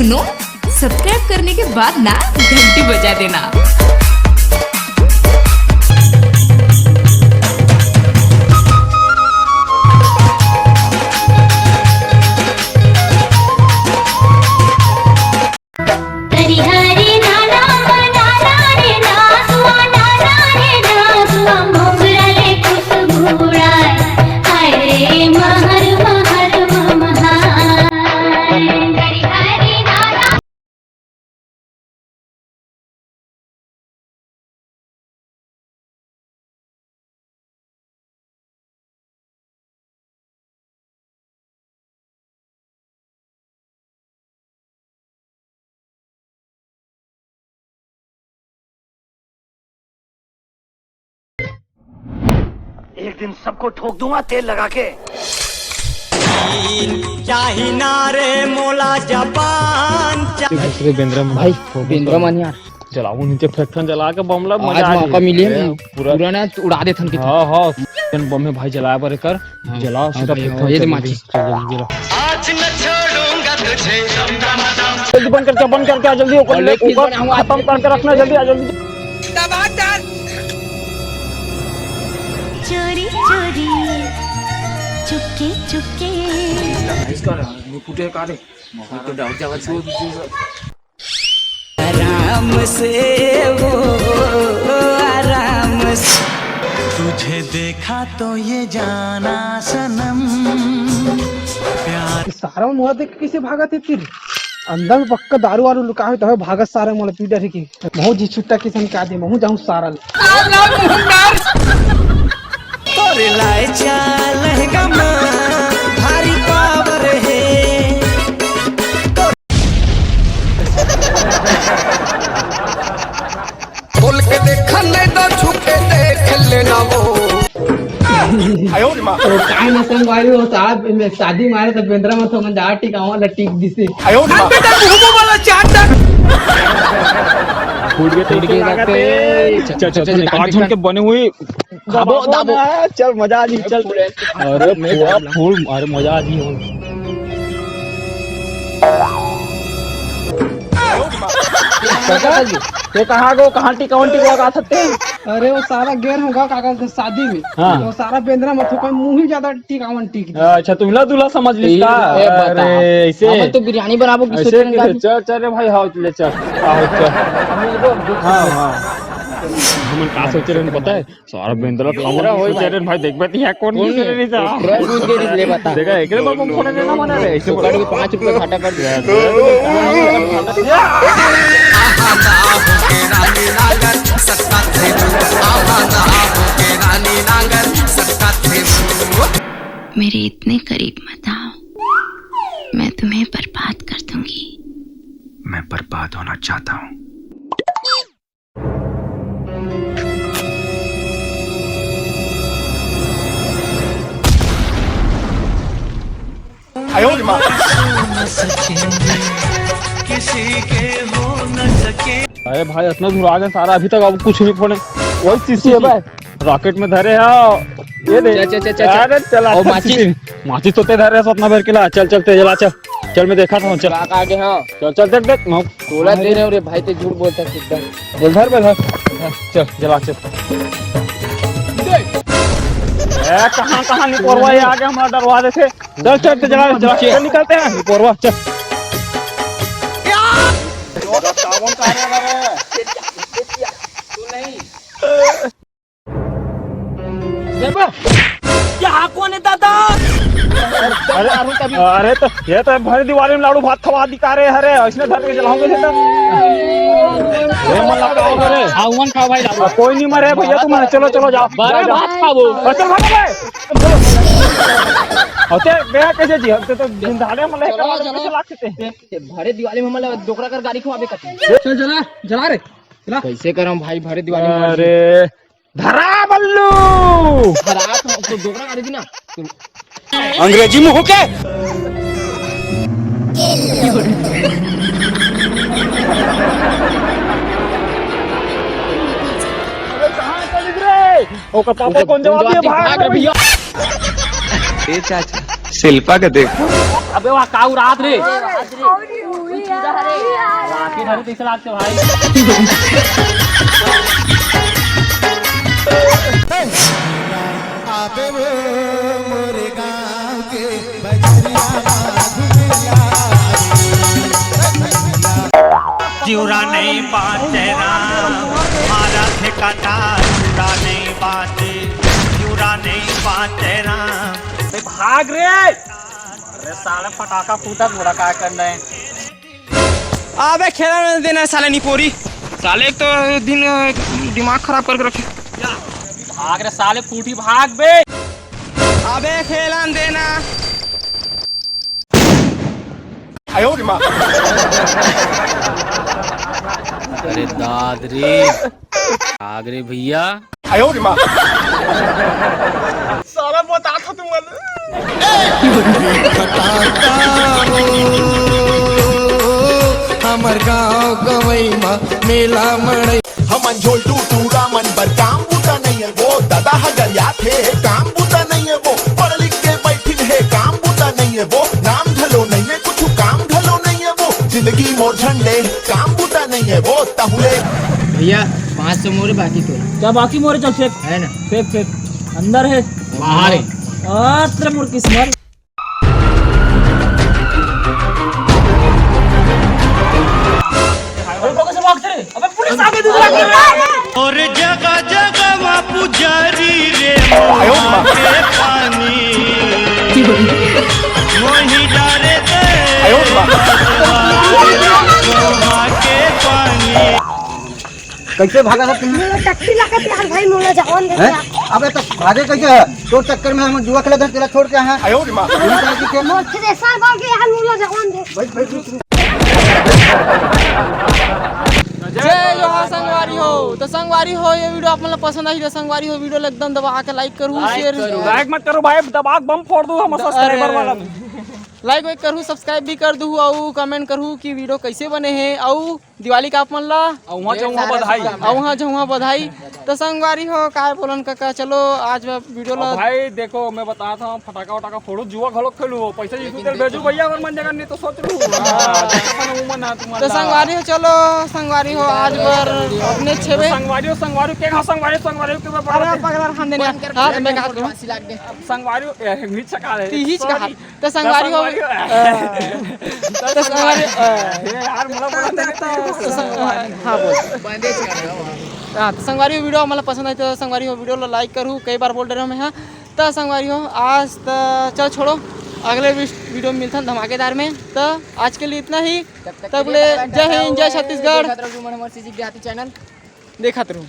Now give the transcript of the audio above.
सुनो, सब्सक्राइब करने के बाद ना घंटी बजा देना। एक दिन सबको ठोक दूंगा तेल लगा के। चाही नारे मोला जापान भाई बेंद्रमन यार जलाऊ नीचे फैक्ट्रन जला के बम ला आज मौका मिले पूरा ना उड़ा देथन के। हां हां बम में भाई जलाया पर कर जलाओ सीधा फैक्ट्रन ये माचिस आज न छोड़ूंगा तुझे। जल्दी बंद करके आ जल्दी ऊपर खत्म करके रखना जल्दी आ जल्दी। चोरी चोरी चुपके चुपके आराम से वो आराम से तुझे देखा तो ये जाना सनम प्यार। सारा मोला देख कैसे भागा थे फिर अंदर में पक्का दारू वारू लुका है तो भागत सारा मोला पीटा थे की महू जी छुट्टा किसन का दे महू जाऊं सारा और लाए चाल है भारी पावर है। खोल के देख ले तो छुपे देख लेना वो। तो काय न संग वाली हो साहब में शादी मारे तो बेंद्रा में तो जा टिकावा ला टिक दिसे बेटा घूमो वाला चाट फूट गए लगते चल काट के बने हुए दाबो चल मजा आ जी चल। अरे पूरा फूल अरे मजा आ जी। ये कहाँ टिका गा सकते हैं। अरे वो सारा गेर होगा काका के शादी में वो सारा बेंद्रा में तो मुंह ही ज्यादा टिकावन टिक। अच्छा तुम दूल्हा समझ ली अरे ऐसे तो बिरयानी बनाबो चल चल भाई हाँ ले चल हाँ हम का सोच रहे पता है सारा बेंद्रा सोच रहे भाई देख बैठी है कौन देखा एक बम फोड़ने देना मना रे ऐसे 5 रुपए घाटा कर दिया। मेरे इतने करीब मत आओ, मैं तुम्हें बर्बाद कर दूंगी। मैं बर्बाद होना चाहता हूँ। किसी के हो न सके। अरे भाई इतना दूर आ गए सारा अभी तक अब कुछ नहीं फोड़े वही सीसी है भाई रॉकेट में धरे है ये दे अरे चला माचिस तो धरे अपना भर के ला चल चलते जला चल मैं देखा था चल आगे हां चल देख तोला दे रहे रे भाई ते झूठ बोलता है एकदम बोल धर चल जला चल कहाँ नहीं पोरवा ये आगे हमारा दरवाजे से चल जला निकलते हैं पोरवा चल कौन है दादा? अरे तो ये तो भर दिवाली में लाड़ू भात खवा दिखा रहे हरे इसने धर के जलाओगे आवन खाओ भाई कोई नहीं मरे भैया तुम चलो जाओ भात खाओ चल गया कैसे जी हम तो जिंदाड़े में भरे दिवाली में हमला दोकरा कर गाड़ी खवाबे करते चल जला रे कैसे करम भाई भरे दिवाली में। अरे धरा बल्लू धरा तो दोकरा गाड़ी दी ना अंग्रेजी में हो के पापा कौन जवाब दिया भाग भैया। चाचा शिल्पा के देखो। अबे वहाँ काऊ रात रे राकेट हरे 30 लाख से भाई। चिउरा नहीं बाटे राम मारा थे काटा चिउरा नहीं बाटे चिउरा नहीं बाटे राम। भाग रे अरे साले पटाखा फूटा पूरा क्या करना है। अबे खेला नहीं देना साले निपोरी साले एक तो दिन दिमाग खराब करके रखे। भाग रे साले फूटी भाग बे। अबे खेला नहीं देना। अरे दादरी भाग रे भैया। साला बता था तुम हमर गाँव गवई मा मेला मड़ई हमन झोलटू टूरा मन बर काम बूता नहीं है वो दादा हगरिया थे काम बूता नहीं है वो पढ़ लिख के बैठिन है काम बूता नहीं है वो नाम ढलो नहीं है कुछ काम ढलो नहीं है वो जिंदगी मोर झंडे काम बूता नहीं है वो तहुले। भैया 500 मोरे बाकी तो क्या बाकी मोरे चल फेंक है ना फेंक फेंक अंदर है बाहर है तेरा मोर किस्मत। और जगह जगह वहाँ पुजारी रे मुँह के पानी वही डारे दे मुँह के पानी। कैसे भागा था तुम? टट्टी लगा यार भाई मोला जान दे हैं? अबे तो भागे कैसे है? तो चक्कर में हम जुआ खेला था तेरा छोड़ के यहाँ। मोर थ्रेसर बाल के यार मोला जान दे। जय जोहार संगवारी हो। तो संगवारी हो ये वीडियो आप मतलब पसंद आई तो संगवारी हो वीडियो एकदम दबा के लाइक करूँ शेयर लाइक मत करो भाई दबा बम फोड़ दूं हम सब्सक्राइबर वाला में। लाइक वाइक करूँ सब्सक्राइब भी कर दूँ और कमेंट करूँ कि वीडियो कैसे बने हैं और दिवाली का आप मन ला वहाँ जहाँ बधाई। तो संगवारी हो काय बोलन काका चलो आज वीडियो ला भाई देखो मैं बता था फटाका वटाका फोड़ू जुआ घलो खेलू पैसे जीतू तेल भेजू भैया अगर मन जगह नहीं तो सोच लूं। तो संगवारी हो चलो संगवारी हो आज पर अपने छेवे संगवारी के हां संगवारी के अरे पगला खान देने हां मैं कहा करूं संगवारी हिच सका है हिच कहा तो संगवारी हो तो संगवारी यार मला बोला नहीं हां बोल हाँ तो संगवारी हो वीडियो मतलब पसंद आई तो संगवारी हो वीडियो लाइक करूँ कई बार बोल रहे हो मैं हाँ। तो संगवारी हो आज तो चल छोड़ो अगले वीडियो में मिलता है धमाकेदार में। तो आज के लिए इतना ही तब ले जय हिंद जय छत्तीसगढ़ चैनल देखा रहूँ।